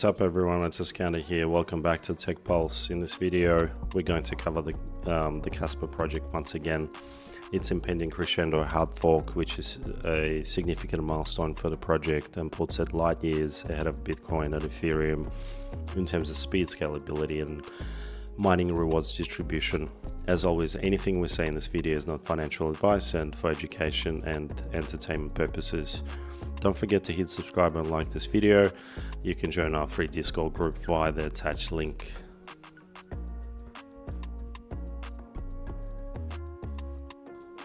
What's up everyone, it's Iskander here. Welcome back to Tech Pulse. In this video, we're going to cover the KASPA project once again. Its impending crescendo hard fork, which is a significant milestone for the project and puts it light years ahead of Bitcoin and Ethereum in terms of speed, scalability, and mining rewards distribution. As always, anything we say in this video is not financial advice and for education and entertainment purposes. Don't forget to hit subscribe and like this video. You can join our free Discord group via the attached link.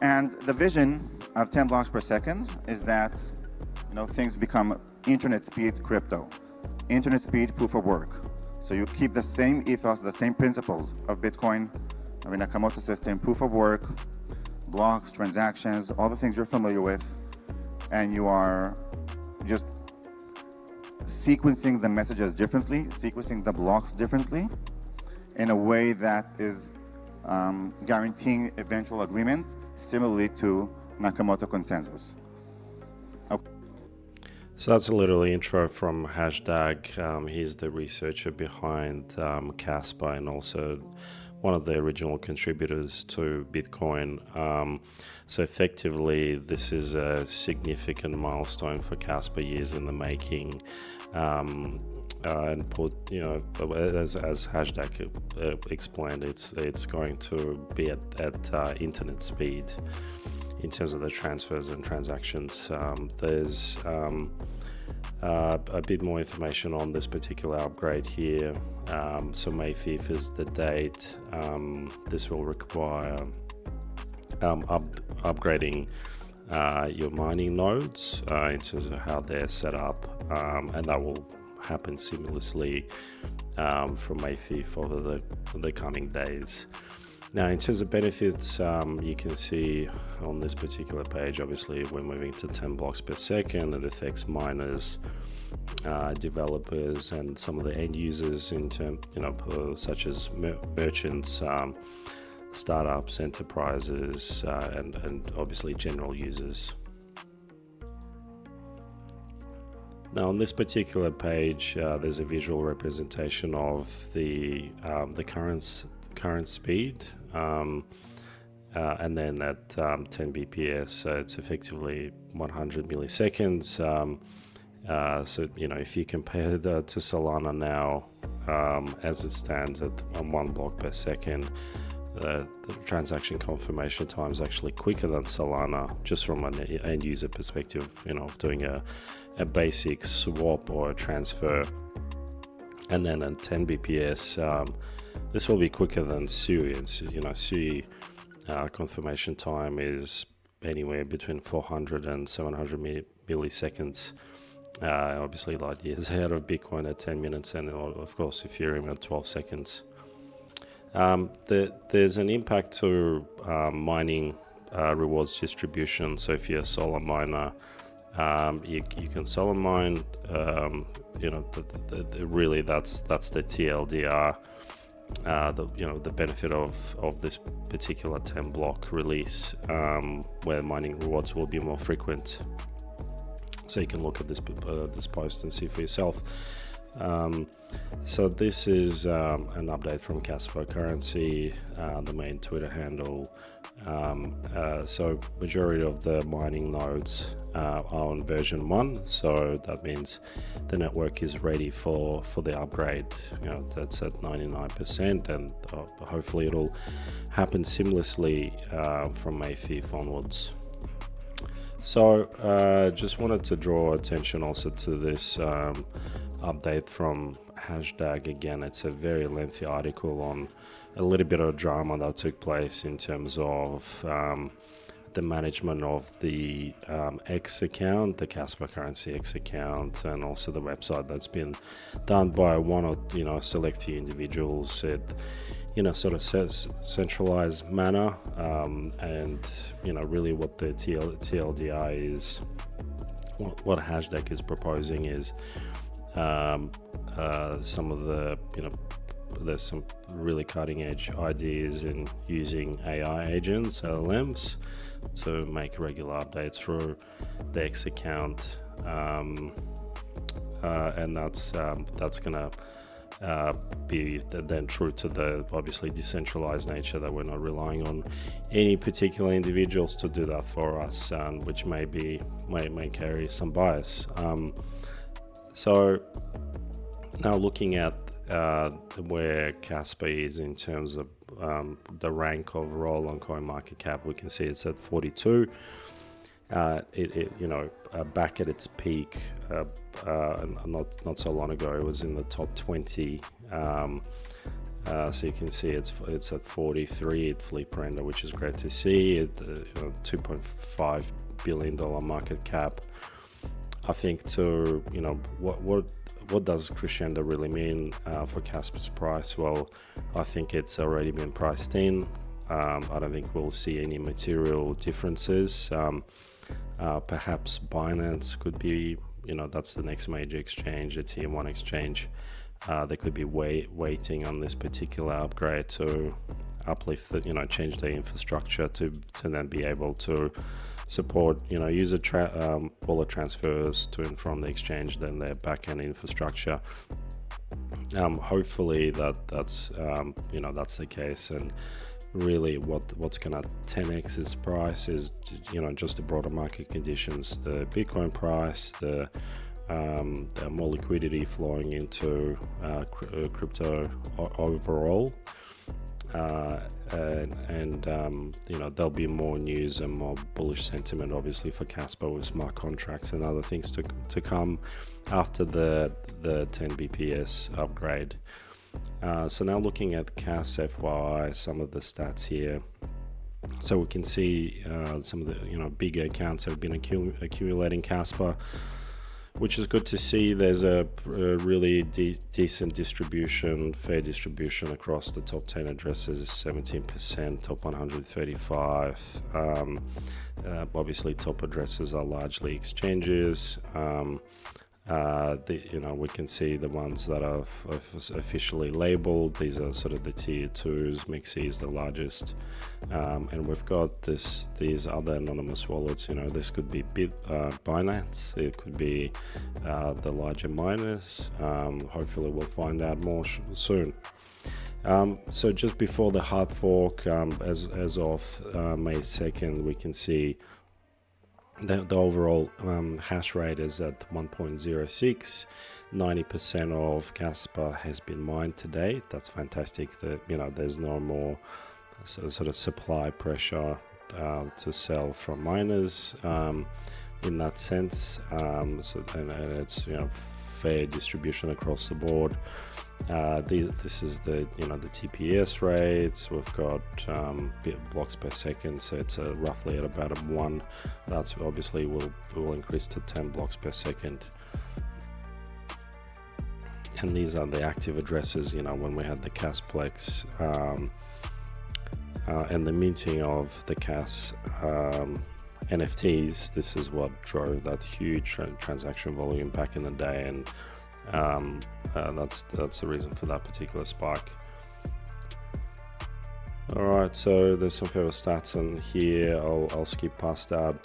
And the vision of 10 blocks per second is that things become internet speed crypto, internet speed proof of work. So you keep the same ethos, the same principles of Bitcoin, of a Nakamoto system, proof of work, blocks, transactions, all the things you're familiar with, and you are just sequencing the messages differently, sequencing the blocks differently in a way that is guaranteeing eventual agreement, similarly to Nakamoto consensus. Okay. So that's a little intro from Hashtag. He's the researcher behind KASPA and also one of the original contributors to Bitcoin. So effectively, this is a significant milestone for KASPA, years in the making. And put, as Hashtag explained, it's going to be at internet speed in terms of the transfers and transactions. There's a bit more information on this particular upgrade here. So May 5th is the date. This will require upgrading your mining nodes in terms of how they're set up, and that will happen seamlessly from May 5th over the coming days. Now, in terms of benefits, you can see on this particular page, obviously we're moving to 10 blocks per second. It affects miners, developers, and some of the end users in terms, such as merchants, startups, enterprises, and obviously general users. Now, on this particular page, there's a visual representation of the current speed, and then at 10 bps, it's effectively 100 milliseconds. So if you compare that to Solana now, as it stands at 1 block per second, the transaction confirmation time is actually quicker than Solana, just from an end user perspective, doing a basic swap or a transfer. And then at 10 bps, this will be quicker than SUI. And SUI confirmation time is anywhere between 400 and 700 milliseconds. Obviously light years ahead of Bitcoin at 10 minutes, and of course Ethereum at 12 seconds. There's an impact to mining rewards distribution. So if you're a solar miner, you can solar mine. Really that's the TLDR. The benefit of this particular 10 block release, where mining rewards will be more frequent. So you can look at this post and see for yourself. So this is an update from KASPA Currency, the main Twitter handle. So majority of the mining nodes are on version 1, so that means the network is ready for the upgrade. That's at 99%, and hopefully it'll happen seamlessly from May 5th onwards. So just wanted to draw attention also to this update from Hashtag. Again, it's a very lengthy article on a little bit of drama that took place in terms of the management of the X account, the KASPA Currency X account, and also the website that's been done by one or select few individuals at sort of centralized manner, and really what the TLDR is, what Hashtag is proposing is some of the there's some really cutting edge ideas in using AI agents, LLMs, to make regular updates through the X account, and that's gonna be then true to the obviously decentralized nature, that we're not relying on any particular individuals to do that for us, which may carry some bias. So now looking at where KASPA is in terms of the rank overall on CoinMarketCap, we can see it's at 42. Back at its peak, not so long ago, it was in the top 20. So you can see it's at 43 at Flip Render, which is great to see. At $2.5 billion market cap. I think what does crescendo really mean for KASPA's price? Well, I think it's already been priced in. I don't think we'll see any material differences. Perhaps Binance could be, that's the next major exchange, a tier 1 exchange. They could be waiting on this particular upgrade to uplift, change their infrastructure to then be able to support, user wallet transfers to and from the exchange, then their backend infrastructure. Hopefully that's the case, and really what's gonna 10x its price is just the broader market conditions, the Bitcoin price, the more liquidity flowing into crypto overall, and there'll be more news and more bullish sentiment obviously for KASPA with smart contracts and other things to come after the 10 BPS upgrade. So now looking at KAS FYI, some of the stats here. So we can see some of the bigger accounts have been accumulating KASPA, which is good to see. There's a really decent distribution, fair distribution across the top 10 addresses, 17%, top 135. Obviously top addresses are largely exchanges. We can see the ones that are officially labeled. These are sort of the tier 2s. Mixi is the largest, and we've got these other anonymous wallets. This could be Binance, it could be the larger miners. Hopefully we'll find out more soon. So just before the hard fork, as of May 2nd, we can see the overall hash rate is at 1.06. 90% of KASPA has been mined to date. That's fantastic. That there's no more sort of supply pressure to sell from miners in that sense. And it's fair distribution across the board. This is the TPS rates. We've got blocks per second, so it's roughly at about a 1. That's obviously will increase to 10 blocks per second. And these are the active addresses. When we had the KASPlex and the minting of the KAS NFTs, this is what drove that huge transaction volume back in the day, and that's the reason for that particular spike. Alright, so there's some further stats in here. I'll skip past that.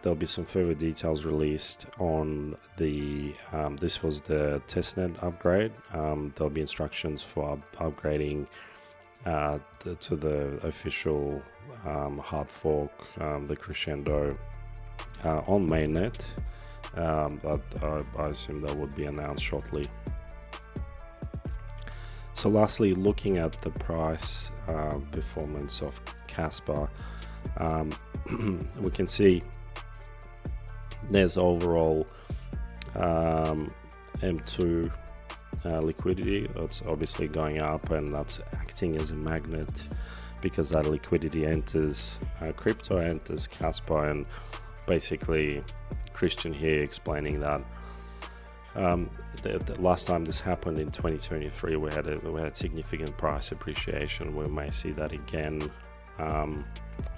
There'll be some further details released on the this was the testnet upgrade. There'll be instructions for upgrading to the official hard fork, the Crescendo, on mainnet. But I assume that would be announced shortly. So lastly, looking at the price performance of KASPA, we can see there's overall M2 liquidity. It's obviously going up, and that's acting as a magnet because that liquidity enters crypto, enters KASPA, and basically Christian here explaining that the last time this happened in 2023, we had significant price appreciation. We may see that again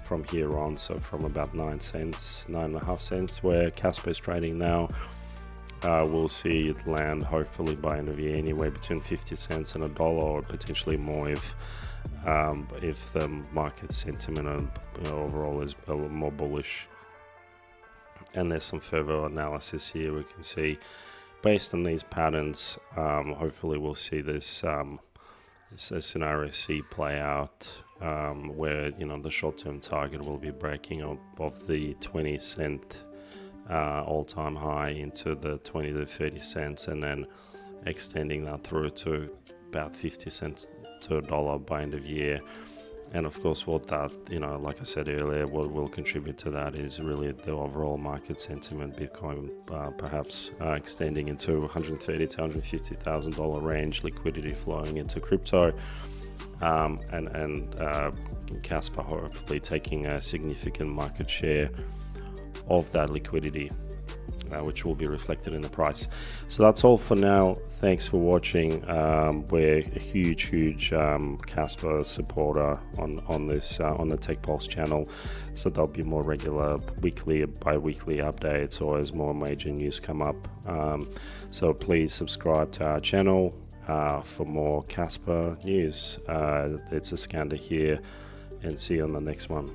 from here on. So from about 9.5 cents, where KASPA is trading now, we'll see it land hopefully by end of year anywhere between 50 cents and $1, or potentially more if the market sentiment and overall is a little more bullish. And there's some further analysis here. We can see based on these patterns, hopefully we'll see this scenario C play out, where the short-term target will be breaking of the 20 cent all-time high into the 20 to 30 cents, and then extending that through to about 50 cents to $1 by end of year. And of course, what that, like I said earlier, what will contribute to that is really the overall market sentiment. Bitcoin perhaps extending into $130,000 to $150,000 range, liquidity flowing into crypto, and KASPA hopefully taking a significant market share of that liquidity, which will be reflected in the price. So that's all for now. Thanks for watching. We're a huge KASPA supporter on this on the Tech Pulse channel, so there'll be more regular weekly, bi-weekly updates, or as more major news come up. So please subscribe to our channel for more KASPA news. It's Iskander here, and see you on the next one.